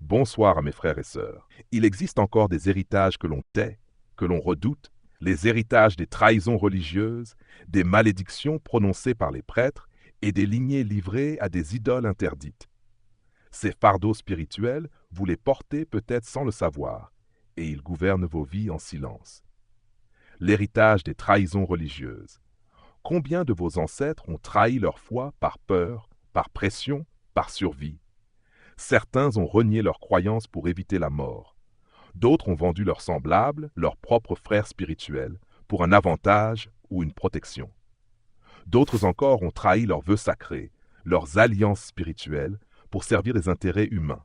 Bonsoir à mes frères et sœurs. Il existe encore des héritages que l'on tait, que l'on redoute, les héritages des trahisons religieuses, des malédictions prononcées par les prêtres et des lignées livrées à des idoles interdites. Ces fardeaux spirituels, vous les portez peut-être sans le savoir, et ils gouvernent vos vies en silence. L'héritage des trahisons religieuses. Combien de vos ancêtres ont trahi leur foi par peur, par pression, par survie? Certains ont renié leurs croyances pour éviter la mort. D'autres ont vendu leurs semblables, leurs propres frères spirituels, pour un avantage ou une protection. D'autres encore ont trahi leurs vœux sacrés, leurs alliances spirituelles, pour servir les intérêts humains.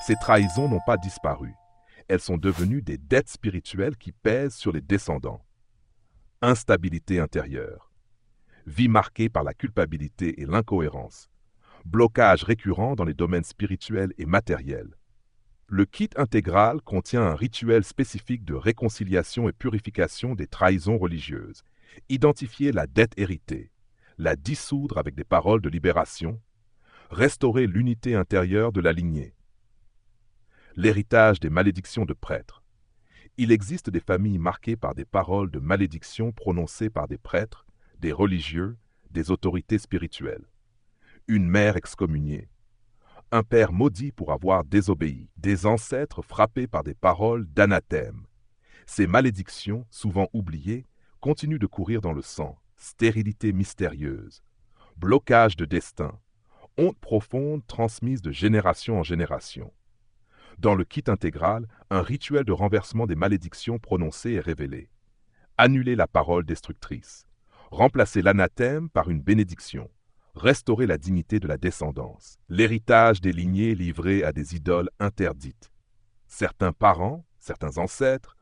Ces trahisons n'ont pas disparu. Elles sont devenues des dettes spirituelles qui pèsent sur les descendants. Instabilité intérieure. Vie marquée par la culpabilité et l'incohérence. Blocage récurrent dans les domaines spirituels et matériels. Le kit intégral contient un rituel spécifique de réconciliation et purification des trahisons religieuses. Identifier la dette héritée, la dissoudre avec des paroles de libération, restaurer l'unité intérieure de la lignée. L'héritage des malédictions de prêtres. Il existe des familles marquées par des paroles de malédiction prononcées par des prêtres, des religieux, des autorités spirituelles. Une mère excommuniée, un père maudit pour avoir désobéi, des ancêtres frappés par des paroles d'anathème. Ces malédictions, souvent oubliées, continuent de courir dans le sang, stérilité mystérieuse, blocage de destin, honte profonde transmise de génération en génération. Dans le kit intégral, un rituel de renversement des malédictions prononcées est révélé. Annuler la parole destructrice, remplacer l'anathème par une bénédiction, restaurer la dignité de la descendance, l'héritage des lignées livrées à des idoles interdites. Certains parents, certains ancêtres,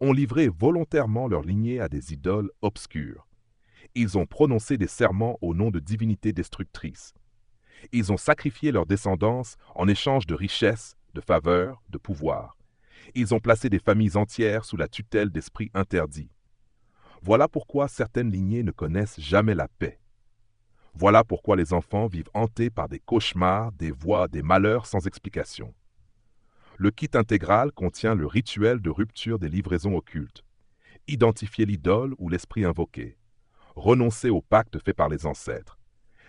ont livré volontairement leur lignée à des idoles obscures. Ils ont prononcé des serments au nom de divinités destructrices. Ils ont sacrifié leur descendance en échange de richesses, de faveurs, de pouvoir. Ils ont placé des familles entières sous la tutelle d'esprits interdits. Voilà pourquoi certaines lignées ne connaissent jamais la paix. Voilà pourquoi les enfants vivent hantés par des cauchemars, des voix, des malheurs sans explication. Le kit intégral contient le rituel de rupture des livraisons occultes. Identifier l'idole ou l'esprit invoqué. Renoncer au pacte fait par les ancêtres.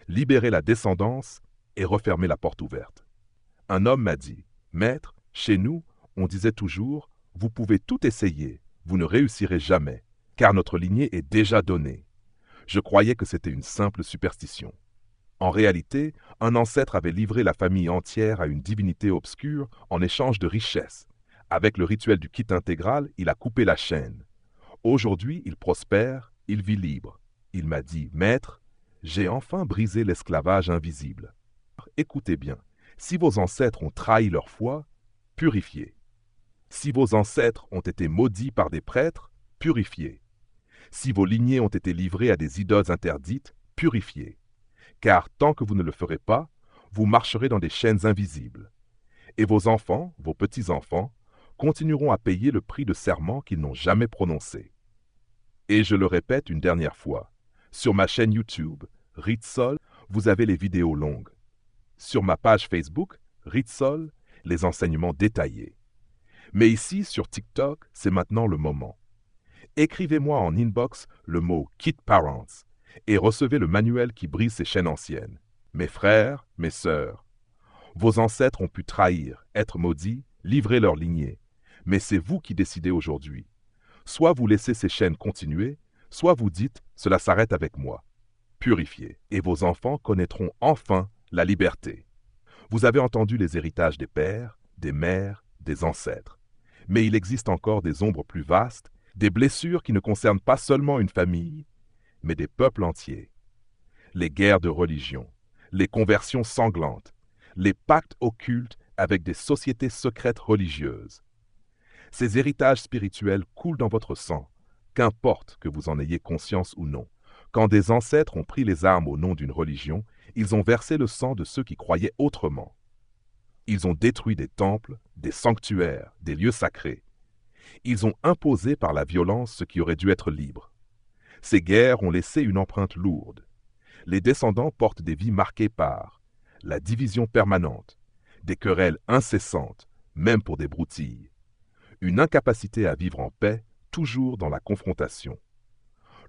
Libérer la descendance et refermer la porte ouverte. Un homme m'a dit, « Maître, chez nous, on disait toujours, vous pouvez tout essayer, vous ne réussirez jamais, car notre lignée est déjà donnée. » Je croyais que c'était une simple superstition. En réalité, un ancêtre avait livré la famille entière à une divinité obscure en échange de richesses. Avec le rituel du kit intégral, il a coupé la chaîne. Aujourd'hui, il prospère, il vit libre. Il m'a dit, « Maître, j'ai enfin brisé l'esclavage invisible. » Écoutez bien, si vos ancêtres ont trahi leur foi, purifiez. Si vos ancêtres ont été maudits par des prêtres, purifiez. Si vos lignées ont été livrées à des idoles interdites, purifiez. Car tant que vous ne le ferez pas, vous marcherez dans des chaînes invisibles. Et vos enfants, vos petits-enfants, continueront à payer le prix de serments qu'ils n'ont jamais prononcés. Et je le répète une dernière fois, sur ma chaîne YouTube, Ritsol, vous avez les vidéos longues. Sur ma page Facebook, Ritsol, les enseignements détaillés. Mais ici, sur TikTok, c'est maintenant le moment. Écrivez-moi en inbox le mot « Kit Parents » et recevez le manuel qui brise ces chaînes anciennes. Mes frères, mes sœurs, vos ancêtres ont pu trahir, être maudits, livrer leur lignée. Mais c'est vous qui décidez aujourd'hui. Soit vous laissez ces chaînes continuer, soit vous dites « Cela s'arrête avec moi ». Purifiez, et vos enfants connaîtront enfin la liberté. Vous avez entendu les héritages des pères, des mères, des ancêtres. Mais il existe encore des ombres plus vastes, des blessures qui ne concernent pas seulement une famille, mais des peuples entiers. Les guerres de religion, les conversions sanglantes, les pactes occultes avec des sociétés secrètes religieuses. Ces héritages spirituels coulent dans votre sang, qu'importe que vous en ayez conscience ou non. Quand des ancêtres ont pris les armes au nom d'une religion, ils ont versé le sang de ceux qui croyaient autrement. Ils ont détruit des temples, des sanctuaires, des lieux sacrés. Ils ont imposé par la violence ce qui aurait dû être libre. Ces guerres ont laissé une empreinte lourde. Les descendants portent des vies marquées par la division permanente, des querelles incessantes, même pour des broutilles, une incapacité à vivre en paix, toujours dans la confrontation.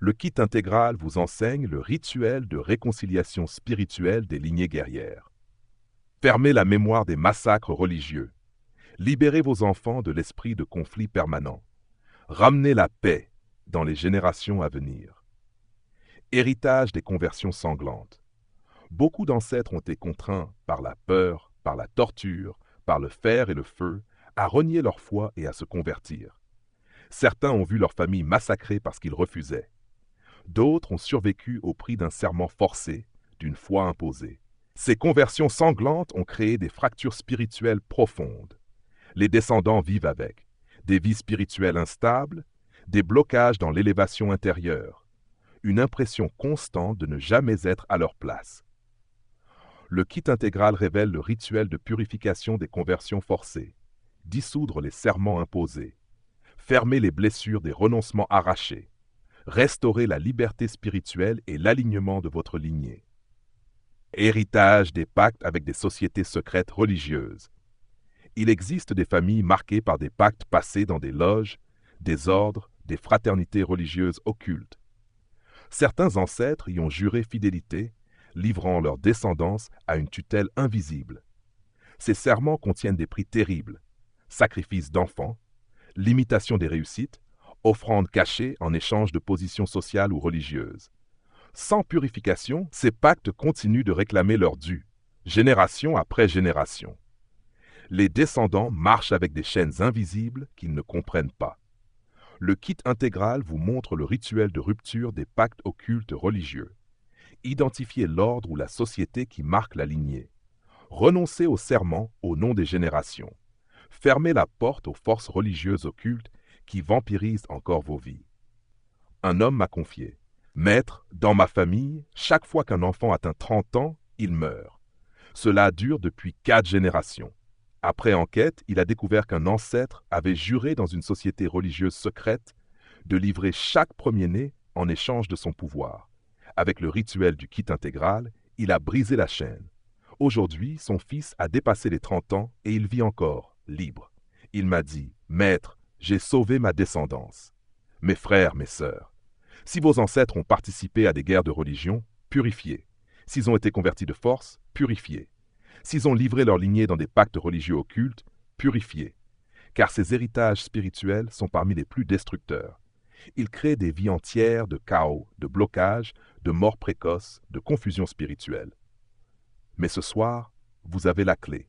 Le kit intégral vous enseigne le rituel de réconciliation spirituelle des lignées guerrières. Fermez la mémoire des massacres religieux. Libérez vos enfants de l'esprit de conflit permanent. Ramenez la paix dans les générations à venir. Héritage des conversions sanglantes. Beaucoup d'ancêtres ont été contraints par la peur, par la torture, par le fer et le feu, à renier leur foi et à se convertir. Certains ont vu leur famille massacrée parce qu'ils refusaient. D'autres ont survécu au prix d'un serment forcé, d'une foi imposée. Ces conversions sanglantes ont créé des fractures spirituelles profondes. Les descendants vivent avec des vies spirituelles instables, des blocages dans l'élévation intérieure, une impression constante de ne jamais être à leur place. Le kit intégral révèle le rituel de purification des conversions forcées, dissoudre les serments imposés, fermer les blessures des renoncements arrachés, restaurer la liberté spirituelle et l'alignement de votre lignée. Héritage des pactes avec des sociétés secrètes religieuses. Il existe des familles marquées par des pactes passés dans des loges, des ordres, des fraternités religieuses occultes. Certains ancêtres y ont juré fidélité, livrant leur descendance à une tutelle invisible. Ces serments contiennent des prix terribles, sacrifices d'enfants, limitation des réussites, offrandes cachées en échange de positions sociales ou religieuses. Sans purification, ces pactes continuent de réclamer leur dû, génération après génération. Les descendants marchent avec des chaînes invisibles qu'ils ne comprennent pas. Le kit intégral vous montre le rituel de rupture des pactes occultes religieux. Identifiez l'ordre ou la société qui marque la lignée. Renoncez au serment au nom des générations. Fermez la porte aux forces religieuses occultes qui vampirisent encore vos vies. Un homme m'a confié: Maître, dans ma famille, chaque fois qu'un enfant atteint 30 ans, il meurt. Cela dure depuis 4 générations. Après enquête, il a découvert qu'un ancêtre avait juré dans une société religieuse secrète de livrer chaque premier-né en échange de son pouvoir. Avec le rituel du kit intégral, il a brisé la chaîne. Aujourd'hui, son fils a dépassé les 30 ans et il vit encore, libre. Il m'a dit: Maître, j'ai sauvé ma descendance. Mes frères, mes sœurs, si vos ancêtres ont participé à des guerres de religion, purifiez. S'ils ont été convertis de force, purifiez. S'ils ont livré leur lignée dans des pactes religieux occultes, purifiez. Car ces héritages spirituels sont parmi les plus destructeurs. Ils créent des vies entières de chaos, de blocage, de mort précoce, de confusion spirituelle. Mais ce soir, vous avez la clé.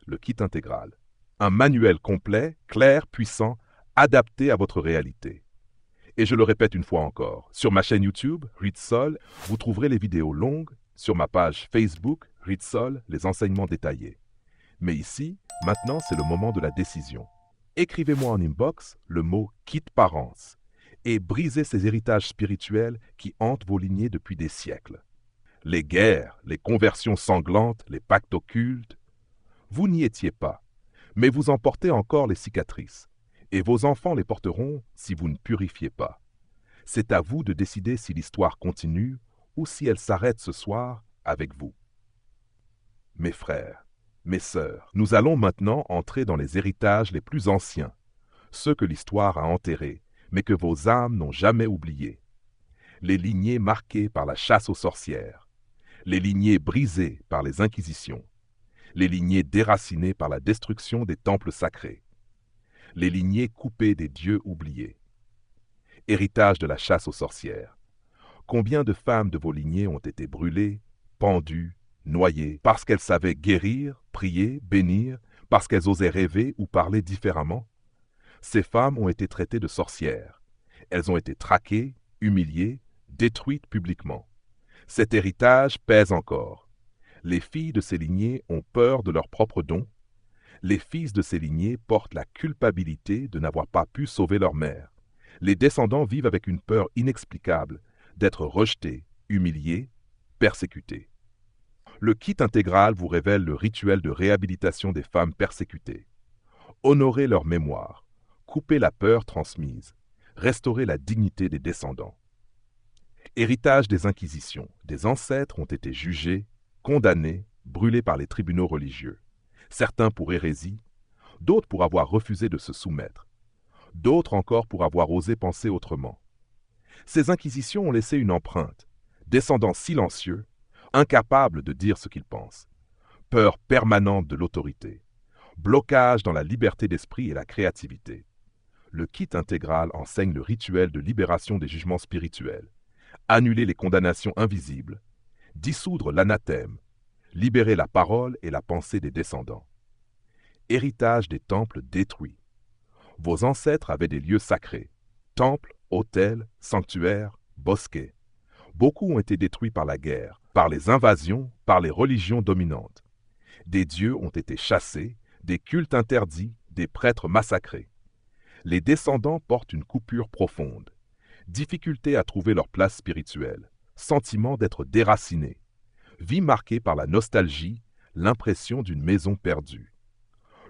Le kit intégral. Un manuel complet, clair, puissant, adapté à votre réalité. Et je le répète une fois encore, sur ma chaîne YouTube, Ritzol, vous trouverez les vidéos longues, sur ma page Facebook, Ritzol, les enseignements détaillés. Mais ici, maintenant, c'est le moment de la décision. Écrivez-moi en inbox le mot « kit parents » et brisez ces héritages spirituels qui hantent vos lignées depuis des siècles. Les guerres, les conversions sanglantes, les pactes occultes, vous n'y étiez pas, mais vous en portez encore les cicatrices. Et vos enfants les porteront si vous ne purifiez pas. C'est à vous de décider si l'histoire continue ou si elle s'arrête ce soir avec vous. Mes frères, mes sœurs, nous allons maintenant entrer dans les héritages les plus anciens, ceux que l'histoire a enterrés, mais que vos âmes n'ont jamais oubliés. Les lignées marquées par la chasse aux sorcières, les lignées brisées par les inquisitions, les lignées déracinées par la destruction des temples sacrés, les lignées coupées des dieux oubliés. Héritage de la chasse aux sorcières. Combien de femmes de vos lignées ont été brûlées, pendues, noyées, parce qu'elles savaient guérir, prier, bénir, parce qu'elles osaient rêver ou parler différemment? Ces femmes ont été traitées de sorcières. Elles ont été traquées, humiliées, détruites publiquement. Cet héritage pèse encore. Les filles de ces lignées ont peur de leurs propres dons. Les fils de ces lignées portent la culpabilité de n'avoir pas pu sauver leur mère. Les descendants vivent avec une peur inexplicable d'être rejetés, humiliés, persécutés. Le kit intégral vous révèle le rituel de réhabilitation des femmes persécutées. Honorez leur mémoire, coupez la peur transmise, restaurez la dignité des descendants. Héritage des inquisitions, des ancêtres ont été jugés, condamnés, brûlés par les tribunaux religieux. certains pour hérésie, d'autres pour avoir refusé de se soumettre, d'autres encore pour avoir osé penser autrement. Ces inquisitions ont laissé une empreinte, descendants silencieux, incapables de dire ce qu'ils pensent, peur permanente de l'autorité, blocage dans la liberté d'esprit et la créativité. Le kit intégral enseigne le rituel de libération des jugements spirituels, annuler les condamnations invisibles, dissoudre l'anathème, libérer la parole et la pensée des descendants. Héritage des temples détruits. Vos ancêtres avaient des lieux sacrés, temples, hôtels, sanctuaires, bosquets. Beaucoup ont été détruits par la guerre, par les invasions, par les religions dominantes. Des dieux ont été chassés, des cultes interdits, des prêtres massacrés. Les descendants portent une coupure profonde, difficulté à trouver leur place spirituelle, sentiment d'être déracinés, vie marquée par la nostalgie, l'impression d'une maison perdue.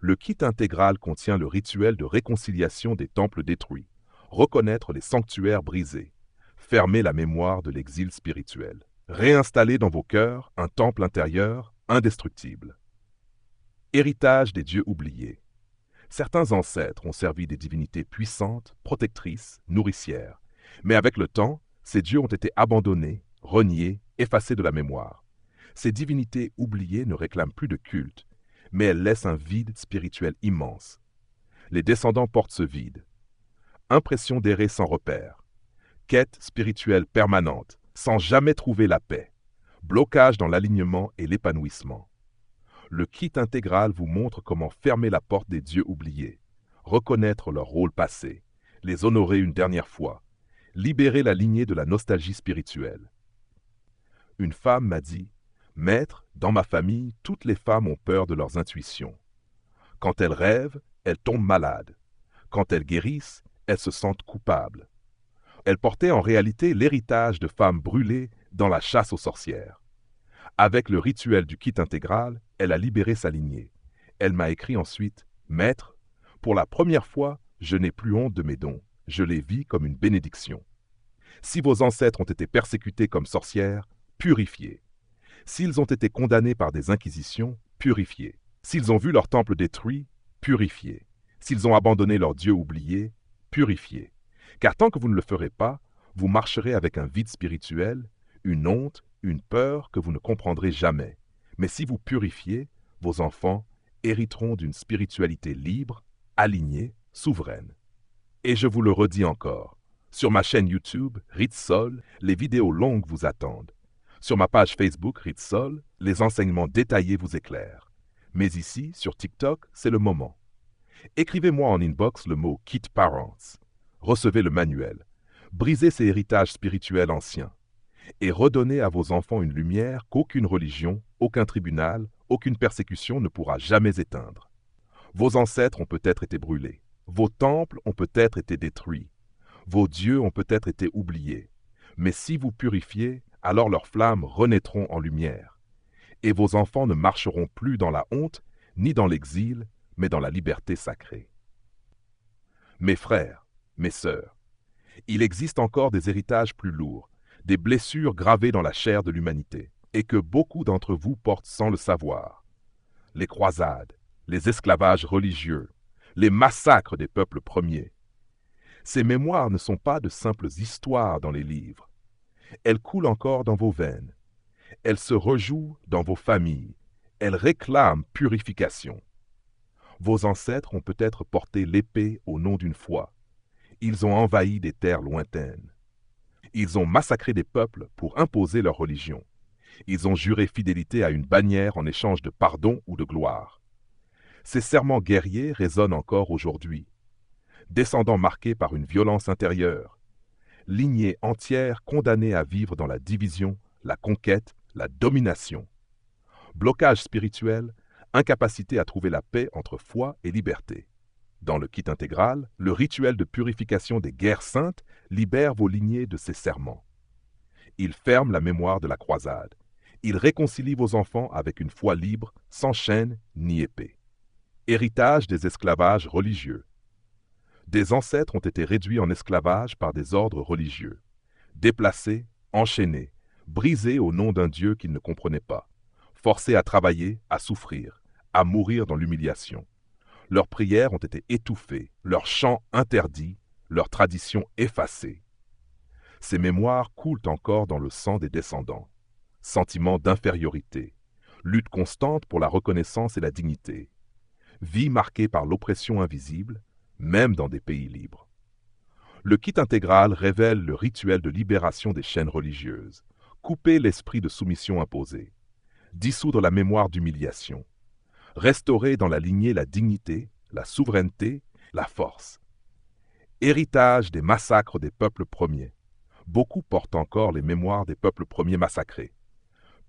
Le kit intégral contient le rituel de réconciliation des temples détruits, reconnaître les sanctuaires brisés, fermer la mémoire de l'exil spirituel, réinstaller dans vos cœurs un temple intérieur indestructible. Héritage des dieux oubliés. Certains ancêtres ont servi des divinités puissantes, protectrices, nourricières, mais avec le temps, ces dieux ont été abandonnés, reniés, effacés de la mémoire. Ces divinités oubliées ne réclament plus de culte, mais elles laissent un vide spirituel immense. Les descendants portent ce vide. Impression d'errer sans repère. Quête spirituelle permanente, sans jamais trouver la paix. Blocage dans l'alignement et l'épanouissement. Le kit intégral vous montre comment fermer la porte des dieux oubliés, reconnaître leur rôle passé, les honorer une dernière fois, libérer la lignée de la nostalgie spirituelle. Une femme m'a dit « Maître, dans ma famille, toutes les femmes ont peur de leurs intuitions. Quand elles rêvent, elles tombent malades. Quand elles guérissent, elles se sentent coupables. » Elle portait en réalité l'héritage de femmes brûlées dans la chasse aux sorcières. Avec le rituel du kit intégral, elle a libéré sa lignée. Elle m'a écrit ensuite « Maître, pour la première fois, je n'ai plus honte de mes dons. Je les vis comme une bénédiction. Si vos ancêtres ont été persécutés comme sorcières, purifiés. S'ils ont été condamnés par des inquisitions, purifiés. S'ils ont vu leur temple détruit, purifiés. S'ils ont abandonné leurs dieux oubliés, purifiés. Car tant que vous ne le ferez pas, vous marcherez avec un vide spirituel, une honte, une peur que vous ne comprendrez jamais. Mais si vous purifiez, vos enfants hériteront d'une spiritualité libre, alignée, souveraine. Et je vous le redis encore, sur ma chaîne YouTube, Ritsol, les vidéos longues vous attendent. Sur ma page Facebook, Ritsol, les enseignements détaillés vous éclairent. Mais ici, sur TikTok, c'est le moment. Écrivez-moi en inbox le mot « Kit Parents ». Recevez le manuel. Brisez ces héritages spirituels anciens. Et redonnez à vos enfants une lumière qu'aucune religion, aucun tribunal, aucune persécution ne pourra jamais éteindre. Vos ancêtres ont peut-être été brûlés. Vos temples ont peut-être été détruits. Vos dieux ont peut-être été oubliés. Mais si vous purifiez, alors leurs flammes renaîtront en lumière. Et vos enfants ne marcheront plus dans la honte, ni dans l'exil, mais dans la liberté sacrée. Mes frères, mes sœurs, il existe encore des héritages plus lourds, des blessures gravées dans la chair de l'humanité, et que beaucoup d'entre vous portent sans le savoir. Les croisades, les esclavages religieux, les massacres des peuples premiers. Ces mémoires ne sont pas de simples histoires dans les livres. Elles coulent encore dans vos veines. Elles se rejouent dans vos familles. Elles réclament purification. Vos ancêtres ont peut-être porté l'épée au nom d'une foi. Ils ont envahi des terres lointaines. Ils ont massacré des peuples pour imposer leur religion. Ils ont juré fidélité à une bannière en échange de pardon ou de gloire. Ces serments guerriers résonnent encore aujourd'hui. Descendants marqués par une violence intérieure. Lignée entière condamnée à vivre dans la division, la conquête, la domination. Blocage spirituel, incapacité à trouver la paix entre foi et liberté. Dans le kit intégral, le rituel de purification des guerres saintes libère vos lignées de ces serments. Il ferme la mémoire de la croisade. Il réconcilie vos enfants avec une foi libre, sans chaîne ni épée. Héritage des esclavages religieux. Des ancêtres ont été réduits en esclavage par des ordres religieux. Déplacés, enchaînés, brisés au nom d'un Dieu qu'ils ne comprenaient pas. Forcés à travailler, à souffrir, à mourir dans l'humiliation. Leurs prières ont été étouffées, leurs chants interdits, leurs traditions effacées. Ces mémoires coulent encore dans le sang des descendants. Sentiment d'infériorité, lutte constante pour la reconnaissance et la dignité, vie marquée par l'oppression invisible, même dans des pays libres. Le kit intégral révèle le rituel de libération des chaînes religieuses, couper l'esprit de soumission imposé, dissoudre la mémoire d'humiliation, restaurer dans la lignée la dignité, la souveraineté, la force. Héritage des massacres des peuples premiers. Beaucoup portent encore les mémoires des peuples premiers massacrés.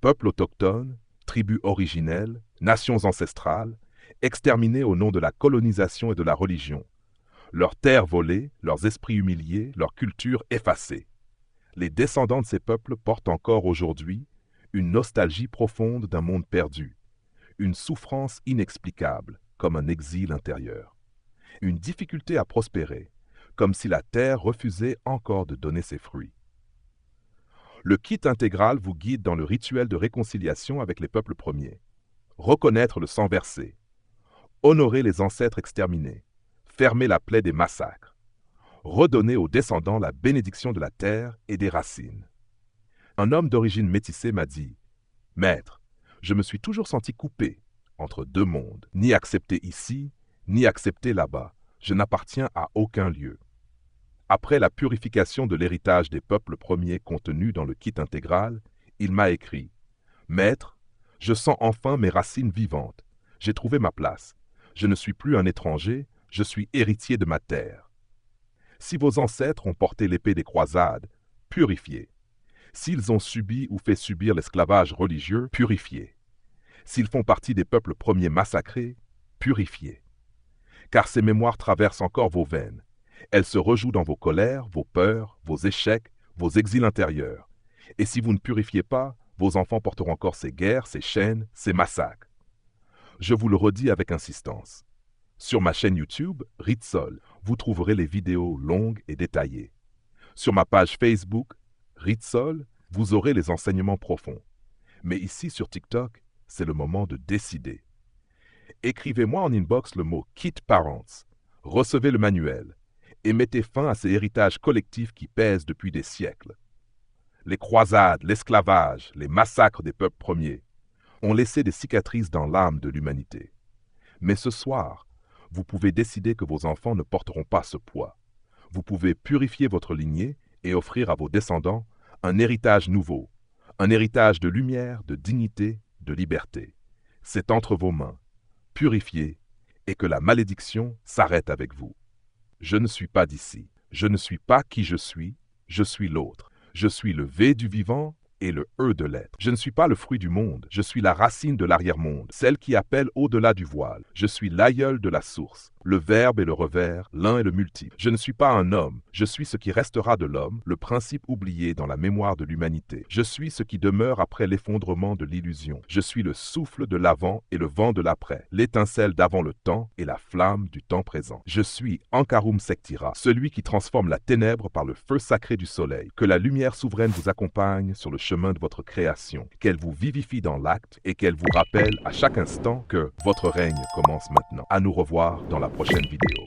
Peuples autochtones, tribus originelles, nations ancestrales, exterminés au nom de la colonisation et de la religion. Leurs terres volées, leurs esprits humiliés, leur culture effacée. Les descendants de ces peuples portent encore aujourd'hui une nostalgie profonde d'un monde perdu, une souffrance inexplicable, comme un exil intérieur, une difficulté à prospérer, comme si la terre refusait encore de donner ses fruits. Le kit intégral vous guide dans le rituel de réconciliation avec les peuples premiers. Reconnaître le sang versé, honorer les ancêtres exterminés, fermer la plaie des massacres, redonner aux descendants la bénédiction de la terre et des racines. Un homme d'origine métissée m'a dit « Maître, je me suis toujours senti coupé entre deux mondes, ni accepté ici, ni accepté là-bas. Je n'appartiens à aucun lieu. » Après la purification de l'héritage des peuples premiers contenu dans le kit intégral, il m'a écrit « Maître, je sens enfin mes racines vivantes. J'ai trouvé ma place. Je ne suis plus un étranger, je suis héritier de ma terre. » Si vos ancêtres ont porté l'épée des croisades, purifiez. S'ils ont subi ou fait subir l'esclavage religieux, purifiez. S'ils font partie des peuples premiers massacrés, purifiez. Car ces mémoires traversent encore vos veines. Elles se rejouent dans vos colères, vos peurs, vos échecs, vos exils intérieurs. Et si vous ne purifiez pas, vos enfants porteront encore ces guerres, ces chaînes, ces massacres. Je vous le redis avec insistance. Sur ma chaîne YouTube, Ritsol, vous trouverez les vidéos longues et détaillées. Sur ma page Facebook, Ritsol, vous aurez les enseignements profonds. Mais ici sur TikTok, c'est le moment de décider. Écrivez-moi en inbox le mot « Kit Parents », recevez le manuel et mettez fin à ces héritages collectifs qui pèsent depuis des siècles. Les croisades, l'esclavage, les massacres des peuples premiers ont laissé des cicatrices dans l'âme de l'humanité. Mais ce soir, vous pouvez décider que vos enfants ne porteront pas ce poids. Vous pouvez purifier votre lignée et offrir à vos descendants un héritage nouveau, un héritage de lumière, de dignité, de liberté. C'est entre vos mains. Purifiez et que la malédiction s'arrête avec vous. Je ne suis pas d'ici. Je ne suis pas qui je suis l'autre. Je suis le V du vivant et le E de l'être. Je ne suis pas le fruit du monde, je suis la racine de l'arrière-monde, celle qui appelle au-delà du voile. Je suis l'aïeul de la source, le verbe et le revers, l'un et le multiple. Je ne suis pas un homme, je suis ce qui restera de l'homme, le principe oublié dans la mémoire de l'humanité. Je suis ce qui demeure après l'effondrement de l'illusion. Je suis le souffle de l'avant et le vent de l'après, l'étincelle d'avant le temps et la flamme du temps présent. Je suis Ankarum Sektira, celui qui transforme la ténèbre par le feu sacré du soleil. Que la lumière souveraine vous accompagne sur le chemin de votre création, qu'elle vous vivifie dans l'acte et qu'elle vous rappelle à chaque instant que votre règne commence maintenant. À nous revoir dans la prochaine vidéo.